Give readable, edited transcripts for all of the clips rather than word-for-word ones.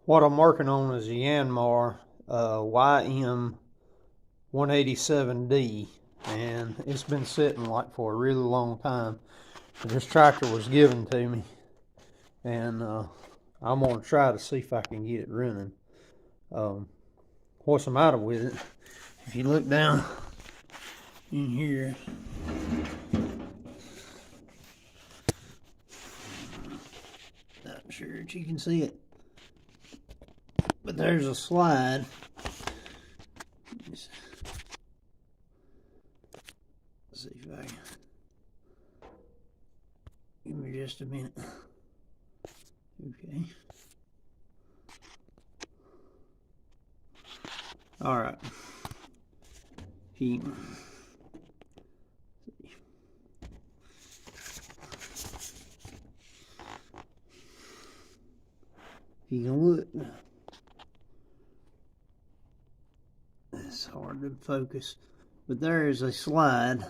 What I'm working on is a Yanmar Ym186D, and it's been sitting like for a really long time. This tractor was given to me, and I'm gonna try to see if I can get it running. What's the matter with it? If you look down in here, not sure if you can see it, but there's a slide. Let's see if I can. Give me just a minute. Okay. All right. If you can look, it's hard to focus, but there is a slide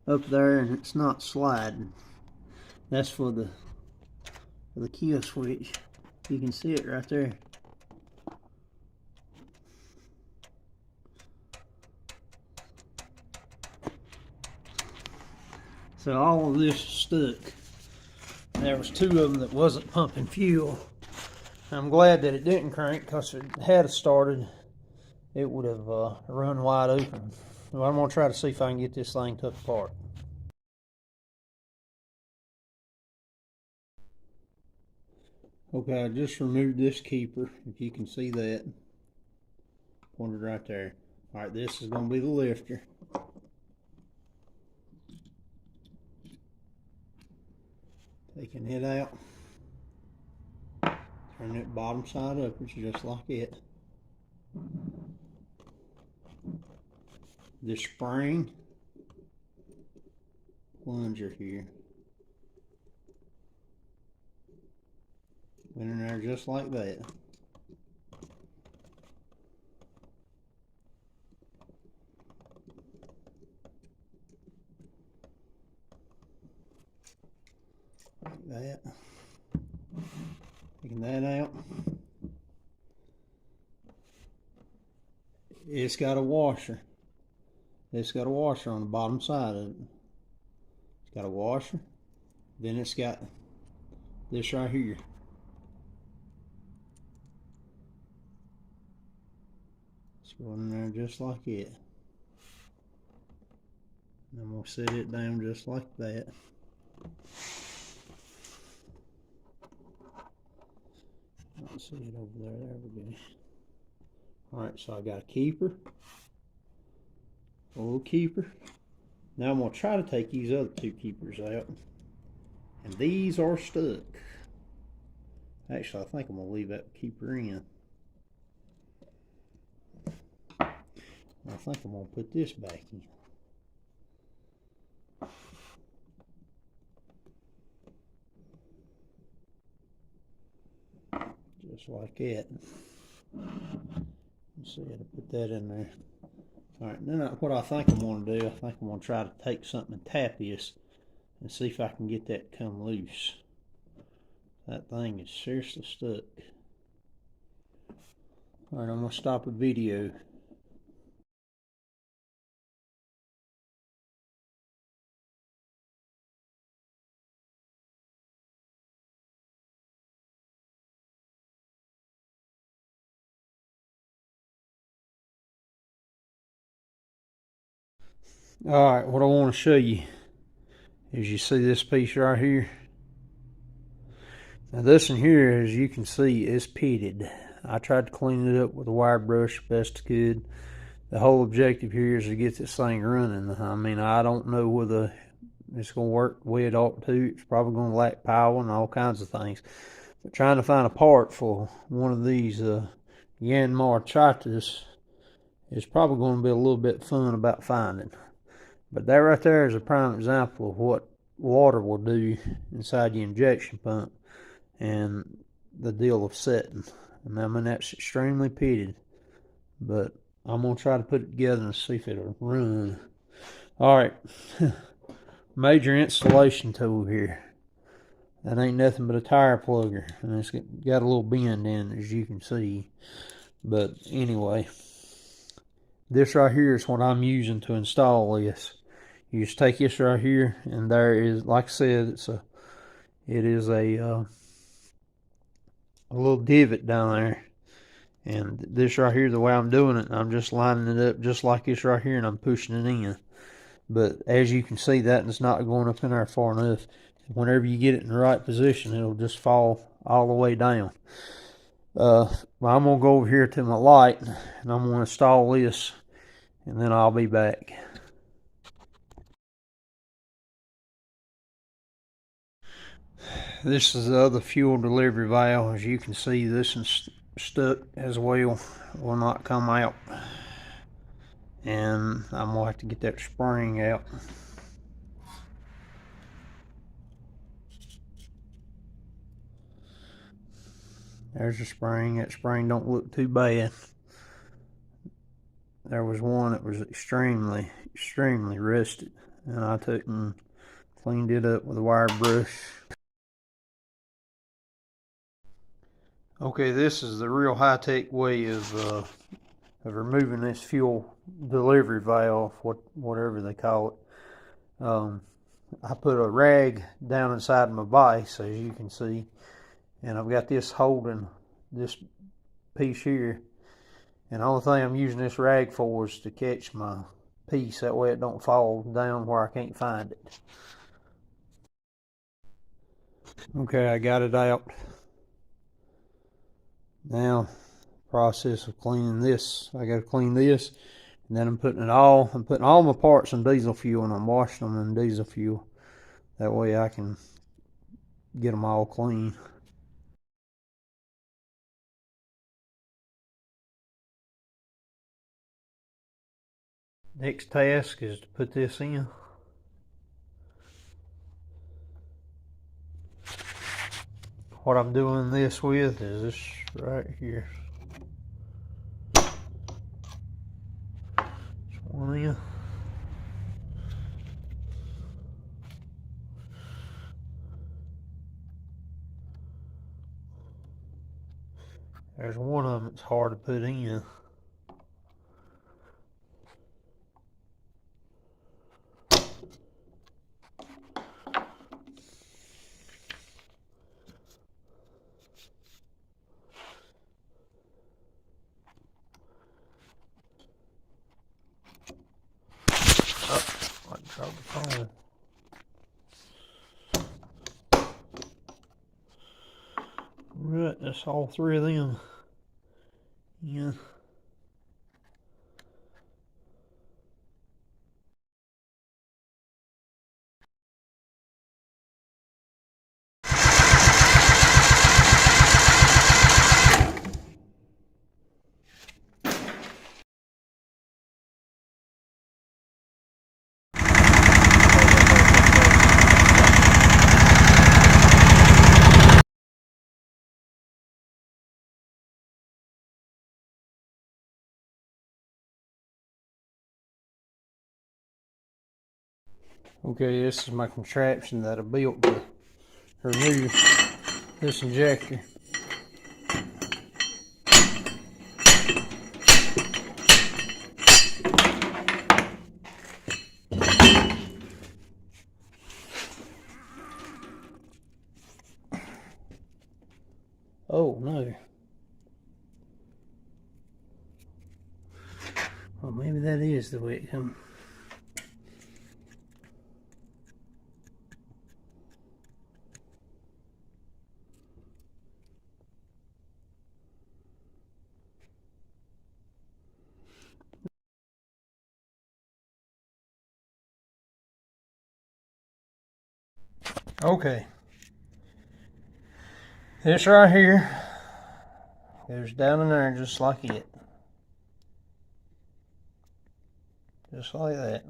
up there, and it's not sliding. That's for the kill switch. You can see it right there. So all of this stuck. There was two of them that wasn't pumping fuel. I'm glad that it didn't crank, because if it had started, it would have run wide open. Well, I'm going to try to see if I can get this thing took apart. Okay, I just removed this keeper, if you can see that. Pointed right there. Alright, this is going to be the lifter. Taking it out. Turn it bottom side upwards, just like it. This spring plunger here went in there just like that. Like that. Taking that out. It's got a washer. It's got a washer on the bottom side of it. It's got a washer. Then it's got this right here. It's going in there just like it. And I'm going to set it down just like that. I see it over there. There we go. Alright, so I got a keeper. A little keeper. Now I'm going to try to take these other two keepers out. And these are stuck. Actually, I think I'm going to leave that keeper in. I think I'm going to put this back in. Just like that. Let's see how to put that in there. Alright, then what I think I'm going to do, I think I'm going to try to take something and tap this and see if I can get that to come loose. That thing is seriously stuck. Alright, I'm going to stop the video. Alright, what I want to show you is, you see this piece right here. Now this one here, as you can see, is pitted. I tried to clean it up with a wire brush best I could. The whole objective here is to get this thing running. I mean, I don't know whether it's going to work the way it ought to. It's probably going to lack power and all kinds of things. But trying to find a part for one of these Yanmar tractors is probably going to be a little bit fun about finding. But that right there is a prime example of what water will do inside the injection pump and the deal of setting. And I mean, that's extremely pitted, but I'm going to try to put it together and see if it'll run. Alright, major installation tool here. That ain't nothing but a tire plugger, and it's got a little bend in it, as you can see. But anyway, this right here is what I'm using to install this. You just take this right here, and there is, like I said, it is a little divot down there. And this right here, the way I'm doing it, I'm just lining it up just like this right here, and I'm pushing it in. But as you can see, that is not going up in there far enough. Whenever you get it in the right position, it'll just fall all the way down. Well, I'm going to go over here to my light, and I'm going to install this, and then I'll be back. This is the other fuel delivery valve. As you can see, this is stuck as well. Will not come out. And I'm going to have to get that spring out. There's the spring. That spring don't look too bad. There was one that was extremely rusted, and I took and cleaned it up with a wire brush. Okay, this is the real high-tech way of removing this fuel delivery valve, whatever they call it. I put a rag down inside my vise, as you can see, and I've got this holding this piece here. And the only thing I'm using this rag for is to catch my piece. That way it don't fall down where I can't find it. Okay, I got it out. Now, process of cleaning this. I got to clean this, and then I'm putting all my parts in diesel fuel, and I'm washing them in diesel fuel. That way I can get them all clean. Next task is to put this in. What I'm doing this with is this right here. One in. There's one of them that's hard to put in. I dropped the phone. Right, that's all three of them. Yeah. Okay, this is my contraption that I built to remove this injector. Oh no. Well, maybe that is the way it comes. Okay. This right here goes down in there just like it. Just like that.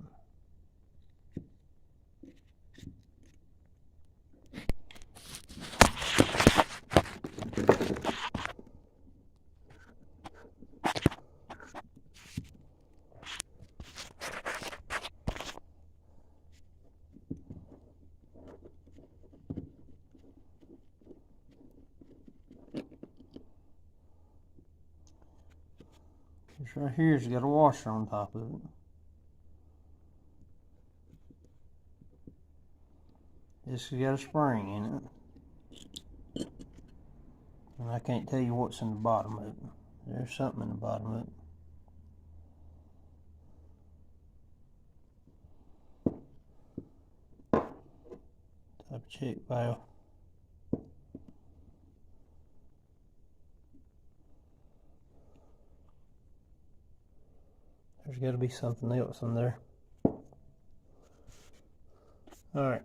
This right here's got a washer on top of it. This has got a spring in it. And I can't tell you what's in the bottom of it. There's something in the bottom of it. Type of check valve. There's got to be something else in there. Alright,